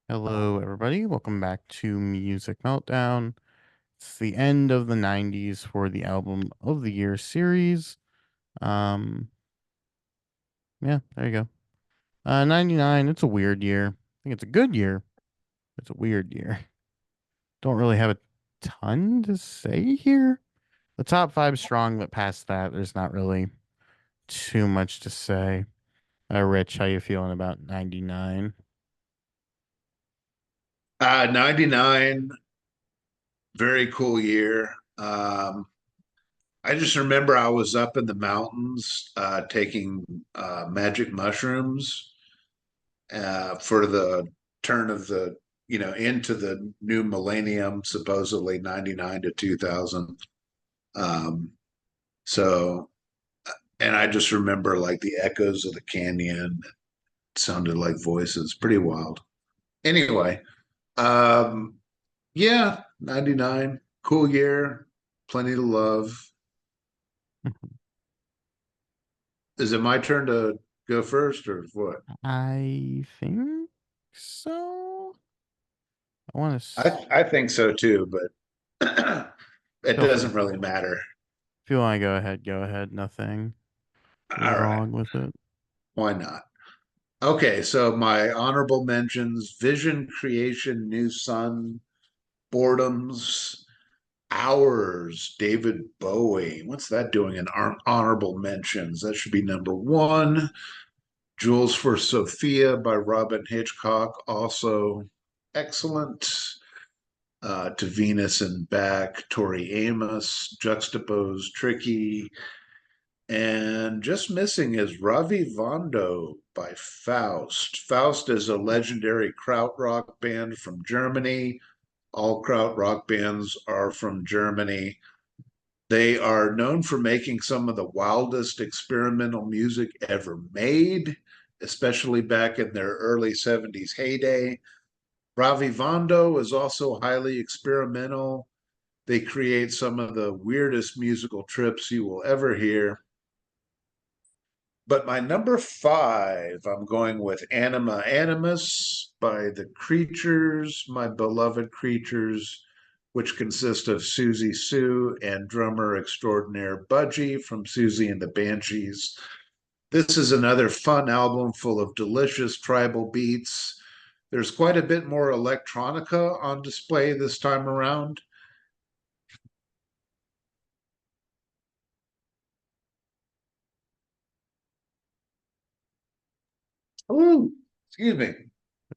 Hello, everybody. Welcome back to Music Meltdown. It's the end of the 90s for the Album of the Year series. Um, yeah, there you go. 99, it's a weird year. I think it's a good year. It's a weird year. Don't really have a ton to say here. The top five strong, but past that, there's not really too much to say. Rich, how you feeling about 99? 99, very cool year. I just remember I was up in the mountains taking magic mushrooms for the turn of into the new millennium, supposedly 99 to 2000. Um, so, and I just remember like the echoes of the canyon sounded like voices, pretty wild. Anyway, um, yeah, 99, cool year, plenty to love. Is it my turn to go first or what? I think so. I want to I think so too, but it go for doesn't it. really matter. If you want to go ahead, go ahead. Nothing All right, wrong with it. why not? Okay, so my honorable mentions: Vision, Creation, New Sun, Boredoms, Hours, David Bowie. What's that doing in honorable mentions? That should be number one. Jules for Sophia by Robin Hitchcock, also excellent. To Venus and Back, Tori Amos, Juxtapose, Tricky, and just missing is Ravi Vondo by Faust. Faust is a legendary krautrock band from Germany. All krautrock bands are from Germany. They are known for making some of the wildest experimental music ever made, especially back in their early 70s heyday. Ravi Vondo is also highly experimental. They create some of the weirdest musical trips you will ever hear. But my number five, I'm going with Anima Animus by the Creatures, my beloved Creatures, which consist of Susie Sue and drummer extraordinaire Budgie from Susie and the Banshees. This is another fun album full of delicious tribal beats. There's quite a bit more electronica on display this time around. Ooh, excuse me.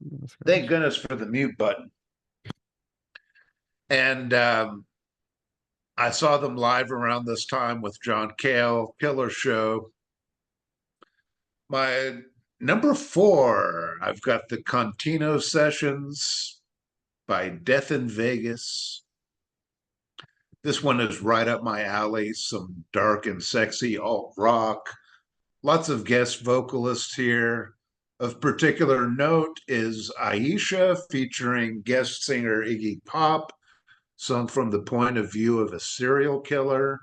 Goodness Thank gracious. goodness for the mute button. And I saw them live around this time with John Cale, killer show. My number four, I've got the Contino Sessions by Death in Vegas. This one is right up my alley, some dark and sexy alt rock. Lots of guest vocalists here. Of particular note is Aisha featuring guest singer Iggy Pop, sung from the point of view of a serial killer.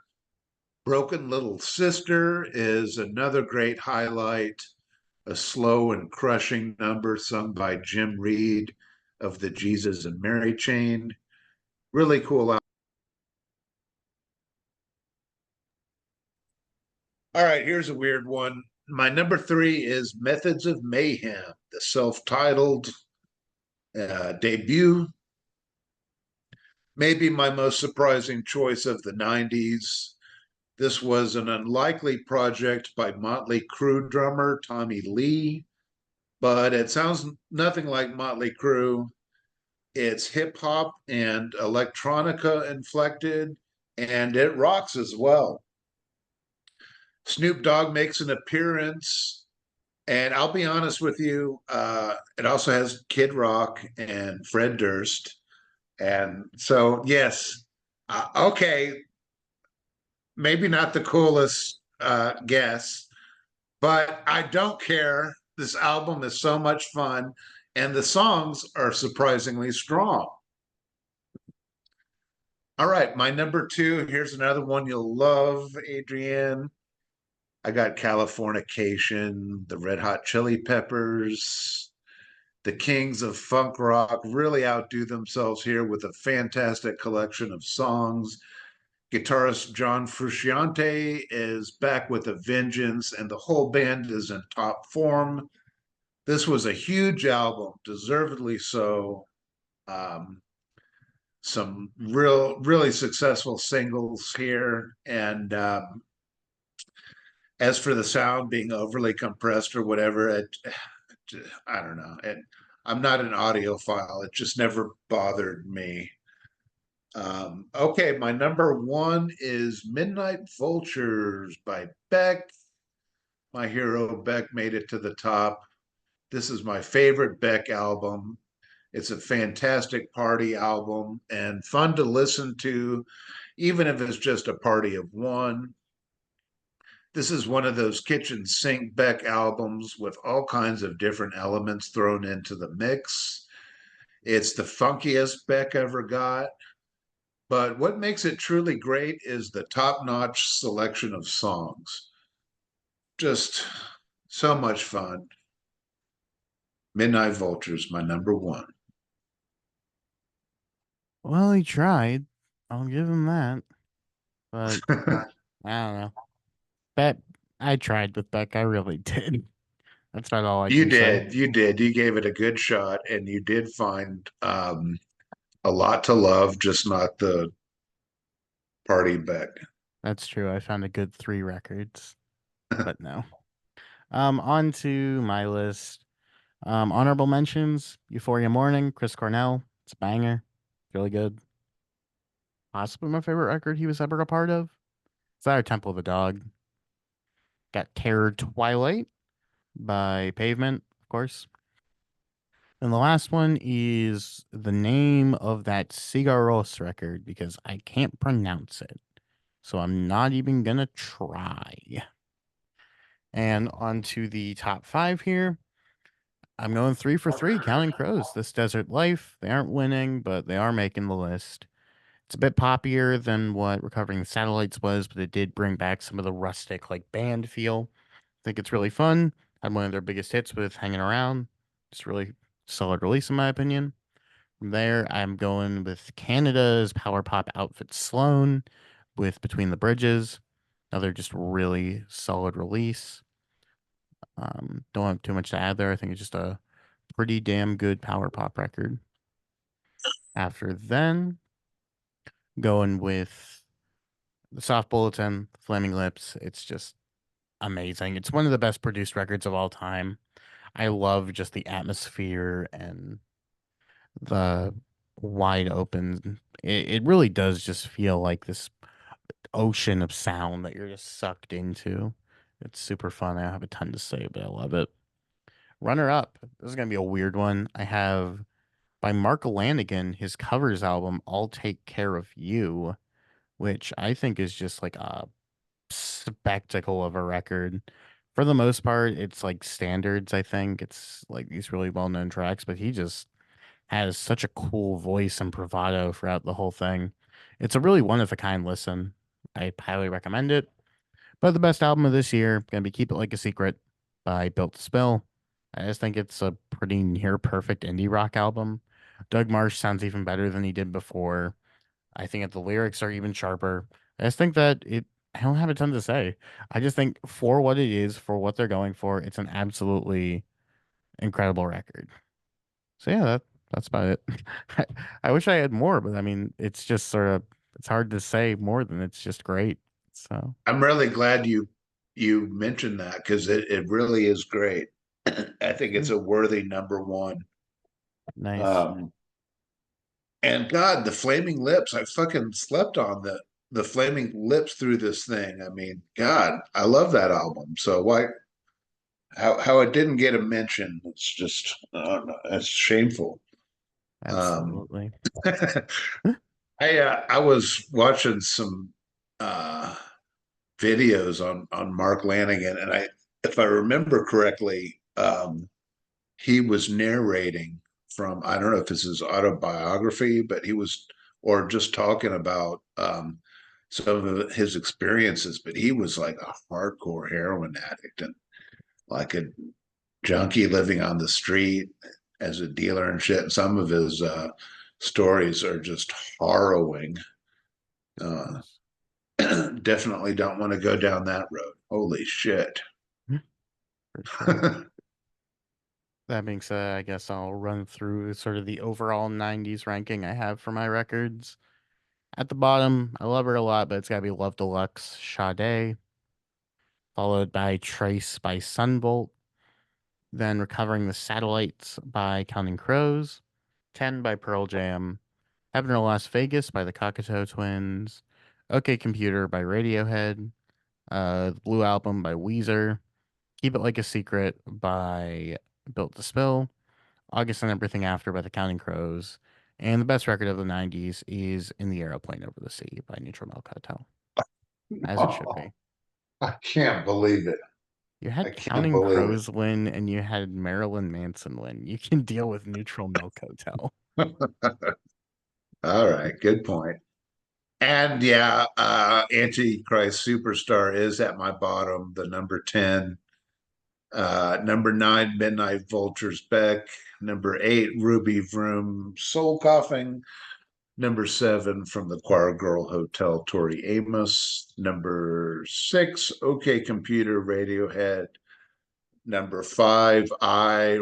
Broken Little Sister is another great highlight, a slow and crushing number sung by Jim Reed of the Jesus and Mary chain. Really cool. All right, here's a weird one. My number three is Methods of Mayhem, the self titled debut. Maybe my most surprising choice of the 90s. This was an unlikely project by Motley Crue drummer Tommy Lee, but it sounds nothing like Motley Crue. It's hip hop and electronica inflected, and it rocks as well. Snoop Dogg makes an appearance, and I'll be honest with you, it also has Kid Rock and Fred Durst. And so, yes, okay, maybe not the coolest guess, but I don't care. This album is so much fun, and the songs are surprisingly strong. All right, my number two. Here's another one you'll love, Adrienne. I got Californication, the Red Hot Chili Peppers. The kings of funk rock really outdo themselves here with a fantastic collection of songs. Guitarist John Frusciante is back with a vengeance, and the whole band is in top form. This was a huge album, deservedly so. Um, some really successful singles here, and as for the sound being overly compressed or whatever, I don't know. I'm not an audiophile. It just never bothered me. Okay, my number one is Midnight Vultures by Beck. My hero Beck made it to the top. This is my favorite Beck album. It's a fantastic party album and fun to listen to, even if it's just a party of one. This is one of those kitchen sink Beck albums with all kinds of different elements thrown into the mix. It's the funkiest Beck ever got. But what makes it truly great is the top notch selection of songs. Just so much fun. Midnight Vultures, my number one. Well, he tried. I'll give him that. But I don't know. That I tried with Beck. I really did. That's about all I You can say. did. You did. You gave it a good shot, and you did find a lot to love, just not the party Beck. That's true. I found a good 3 records, but no. On to my list. Honorable mentions: Euphoria Morning, Chris Cornell. It's a banger. It's really good. Possibly my favorite record he was ever a part of. It's our Temple of the Dog. Got Terror Twilight by Pavement, of course. And the last one is the name of that Cigarros record because I can't pronounce it. So I'm not even gonna try. And on to the top 5 here. I'm going 3 for 3, counting crows. This Desert Life. They aren't winning, but they are making the list. It's a bit poppier than what Recovering the Satellites was, but it did bring back some of the rustic, like, band feel. I think it's really fun. Had one of their biggest hits with Hanging Around. Just really solid release, in my opinion. From there, I'm going with Canada's power pop outfit Sloan with Between the Bridges. Another just really solid release. Don't have too much to add there. I think it's just a pretty damn good power pop record. After then, going with the Soft Bulletin, Flaming Lips. It's just amazing. It's one of the best produced records of all time. I love just the atmosphere and the wide open. It really does just feel like this ocean of sound that you're just sucked into. It's super fun. I don't have a ton to say, but I love it. Runner up. This is gonna be a weird one. I have by Mark Lanigan his covers album "I'll Take Care of You," which I think is just like a spectacle of a record. For the most part, it's like standards. I think it's like these really well known tracks, but he just has such a cool voice and bravado throughout the whole thing. It's a really one of a kind listen. I highly recommend it. But the best album of this year gonna be "Keep It Like a Secret" by Built to Spill. I just think it's a pretty near perfect indie rock album. Doug Marsh sounds even better than he did before. I think that the lyrics are even sharper. I just think that it. I don't have a ton to say. I just think for what it is, for what they're going for, it's an absolutely incredible record. So yeah, that's about it. I, I wish I had more, but I mean, it's just sort of it's hard to say more than it's just great. So I'm really glad you mentioned that because it really is great. I think it's yeah, a worthy number one. nice. Um, and God, the Flaming Lips, I fucking slept on the Flaming Lips through this thing. I mean, God, I love that album. So why how it didn't get a mention? It's just it's shameful. Um, Absolutely. I was watching some uh, videos on Mark Lanigan, and if I remember correctly, he was narrating from I don't know if this is autobiography, but he was or just talking about some of his experiences. But he was like a hardcore heroin addict and like a junkie living on the street, as a dealer and shit. Some of his stories are just harrowing. Uh, Yes, definitely don't want to go down that road. Holy shit. for sure. That being said, I guess I'll run through sort of the overall 90s ranking I have for my records. At the bottom, I love her a lot, but it's got to be Love Deluxe, Sade, followed by Trace by Sunvolt, then Recovering the Satellites by Counting Crows, 10 by Pearl Jam, Heaven or Las Vegas by the Cocteau Twins, OK Computer by Radiohead, the Blue Album by Weezer, Keep It Like a Secret by Built to Spill, August and Everything After by the Counting Crows, and the best record of the 90s is In the Aeroplane Over the Sea by Neutral Milk Hotel, as it should Oh, be. I can't believe it. You I had can't Counting believe Crows win and you had Marilyn Manson win. You can deal with Neutral Milk Hotel. it. All right, good point. And yeah, Antichrist Superstar is at my bottom, the number 10. Number 9, Midnight Vultures Beck. Number 8, Ruby Vroom Soul Coughing. Number 7, From the Choir Girl Hotel, Tori Amos. Number 6, OK Computer, Radiohead. Number 5,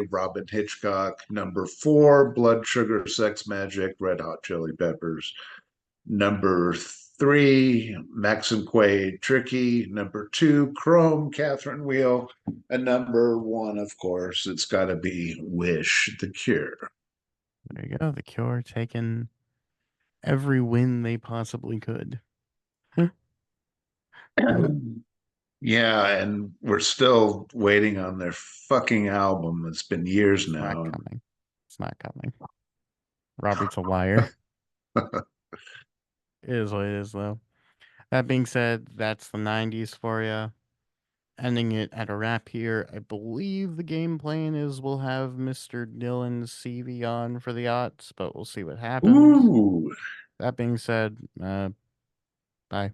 Robin Hitchcock. Number 4, Blood Sugar Sex Magic, Red Hot Chili Peppers. Number 3, Max and Quaid, Tricky. Number 2, Chrome, Catherine Wheel. And number 1, of course, it's got to be Wish, The Cure. There you go. The Cure taking every win they possibly could. Yeah, and we're still waiting on their fucking album. It's been years It's not now. coming. It's not coming. Robert's a liar. It is what it is, though. That being said, that's the 90s for you. Ending it at a wrap here. I believe the game plan is we'll have Mr. Dylan CV on for the odds, but we'll see what happens. Ooh. That being said, bye.